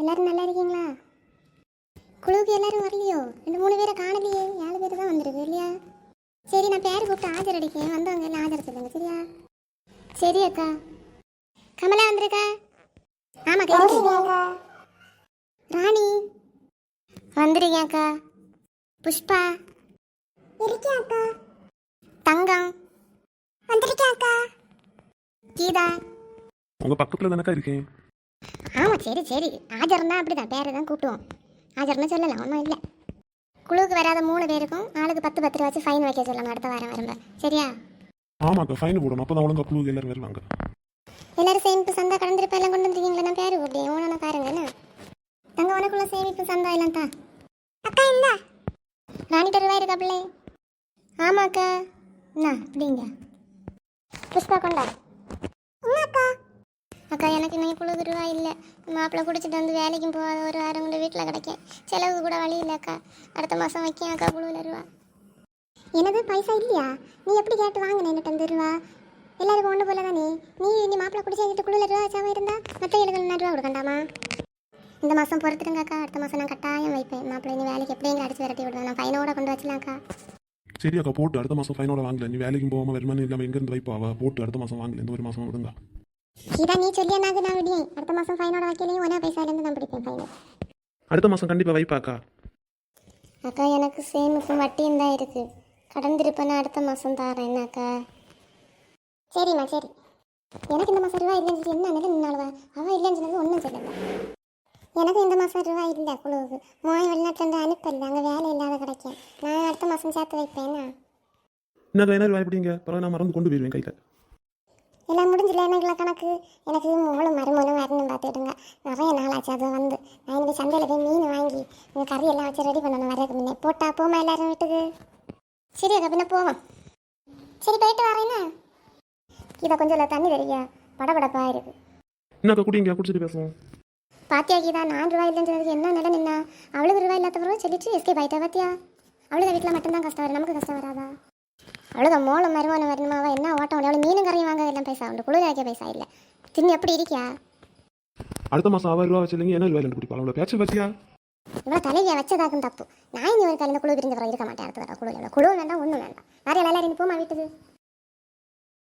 எல்லாரும் நல்லா இருக்கீங்களா? குழுவுக்கு எல்லாரும் வரலையோ? 2-3 பேரை காணலையே, 7 பேர் தான் வந்திருக்கு இல்லையா? சரி, நான் பேர் கூப்பிட்டு ஆஜர் அடிக்கேன், வந்தவங்க எல்லாம் ஆஜர் சொல்லுங்க சரியா? சரி அக்கா. கமலா வந்திருக்கா? ஆமா கேட்குறீங்க. ராணி வந்திருக்கேன் அக்கா. புஷ்பா இருக்கேன் அக்கா. தங்கம் வந்திருக்கேன் அக்கா. கீதா உங்க பக்கத்துல தானக்கா இருக்கேன். ஆமாம் சரி சரி, ஆஜர்னா அப்படிதான் பேரை தான் கூப்பிடுவோம். ஆஜர்னு சொல்லலாம், ஒன்றும் இல்லை. குழுவுக்கு வராத 3 பேருக்கும் ஆளுக்கு 10 ரூபா வச்சு ஃபைன் வைக்க சொல்லலாம் அடுத்த வாரம் வரும்ப சரியா? ஆமாக்கா, ஃபைன் போடணும், அப்பதான் ஒழுங்கா குழு எல்லாரும் வருவாங்க. எல்லாரும் சேமிப்பு சந்தா கடந்திருப்பா எல்லாம் கொண்டு வந்துருக்கீங்களா? நான் பேரு கூப்பிட்டேன், ஒன்று பாருங்க என்ன தங்க உனக்குள்ள சேமிப்பு சந்தா எல்லாம் தான். அக்கா என்ன ராணிட்ட ரூபாய் இருக்கா பிள்ளை? ஆமாக்கா. என்ன அப்படிங்க புஷ்பா கொண்டா. என்னக்கா? அக்கா எனக்கு இன்னைக்கு குழுக்கு ரூபாய் இல்லை. மாப்பிள்ளை குடிச்சிட்டு வந்து வேலைக்கும் போகாத ஒரு வாரம் கூட வீட்டில் கிடைக்கேன். செலவுக்கு கூட வழி இல்லைக்கா. அடுத்த மாதம் வைக்கேன் அக்கா குழுவில் ரூபா. எனது பைசா இல்லையா? நீ எப்படி கேட்டு வாங்கினேன் என்னட்டு ரூபா? எல்லாருக்கும் ஒன்று போல தானே. நீ மாப்பிள்ளை குடிச்சு குழுவில் ரூபா வச்சாமல் இருந்தா மற்ற 7 ரூபா கொடுக்கண்டாமா? இந்த மாதம் பொறுத்துருங்கக்கா, அடுத்த மாதம் நான் கட்டாயம் வைப்பேன். மாப்பிள்ளை நீ வேலைக்கு எப்படியும் அடிச்சு விரட்டி விடுவேன். நான் ஃபைனோட கொண்டு வச்சலாம்க்கா. சரி அக்கா, போட்டு அடுத்த மாசம் ஃபைனோட வாங்கல. நீ வேலைக்கும் போகாம வருமானம் இல்லாம எங்க இருந்து வைப்பாவா? போட்டு அடுத்த மாசம் வாங்கல, இந்த ஒரு மாசம் விடுங்க. இதான் நீ சொல்லியானாது நான் விடியேன். அடுத்த மாதம் ஃபைனோட வைக்கலையும் ஒன்றா பைசாலேருந்து நான் பிடிப்பேன் ஃபைனல். அடுத்த மாசம் கண்டிப்பா வைப்பாக்கா. அக்கா எனக்கு சேமிப்பும் வட்டியும் தான் இருக்குது. கடன் திருப்பேன்னு அடுத்த மாதம் தரேன் என்னக்கா? சரிம்மா சரி. எனக்கு இந்த மாதம் ரூபா இல்லைன்னு சொல்லி என்ன நிலை நின்னாலுவா? அவள் இல்லைன்னு சொன்னது ஒன்றும் சொல்லலை. எனக்கு இந்த மாதம் ரூபா இல்லை குழுவுக்கு. மோய் வெளிநாட்டிலேருந்து அனுப்பல, அங்கே வேலை இல்லாத கிடைக்கும். நான் அடுத்த மாதம் சேர்த்து வைப்பேன்னா. என்ன ரூபாய் எப்படிங்க? பரவாயில்ல, நான் மறந்து கொண்டு போயிடுவேன் கையில. எல்லாம் முடிஞ்சில்ல எனக்குள்ள கணக்கு. எனக்கு மூலம் மறுமூலம் வரணும் பார்த்துடுங்க. நிறைய நாளாச்சு அது வந்து. நான் இன்னைக்கு சந்தையில் போய் மீன் வாங்கி இந்த கறி எல்லாம் வச்சு ரெடி பண்ணணும் வரதுக்கு முன்னே. போட்டா போமா எல்லாரும் வீட்டுக்கு? சரி அக்கா பின்ன போவோம். சரி போயிட்டு வரேன்னா. கீதா கொஞ்சம் இல்லை தண்ணி தெரியா, படபடப்பாக இருக்கு. என்னக்கா குடிங்க, குடிச்சிட்டு பேசுவோம். பாத்தியா கீதா, நான் ரூபாய் இல்லைன்னு சொன்னதுக்கு என்ன நிலை நின்னா? அவளுக்கு ரூபாய் இல்லாதவரும் சொல்லிட்டு எஸ்கே பாயிட்டா பாத்தியா? அவளுக்கு வீட்டில் மட்டும்தான் கஷ்டம் வரும், நமக்கு கஷ்டம் வராதா? அவ்வளோதான் மூலம் வருமானம் வரணுமாவா? என்ன ஓட்டம் அவ்வளோ மீனும் கரையும் வாங்க எல்லாம் பைசா உண்டு, குளிர் வைக்க பைசா இல்லை. தின்னு எப்படி இருக்கியா? அடுத்த மாசம் 6 ரூபா வச்சிருங்க, என்ன ரூபாய் குடிப்பா? அவ்வளோ பேச்சு பத்தியா? இவ்வளோ தலைவியா வச்சதாக்கும் தப்பு. நான் இனி ஒரு கலந்து குழு பிரிஞ்ச பிறகு இருக்க மாட்டேன். அடுத்த வர குழு எவ்வளோ குழு வேண்டாம், ஒன்றும் வேண்டாம். வேற எல்லாரும் போமா வீட்டுக்கு.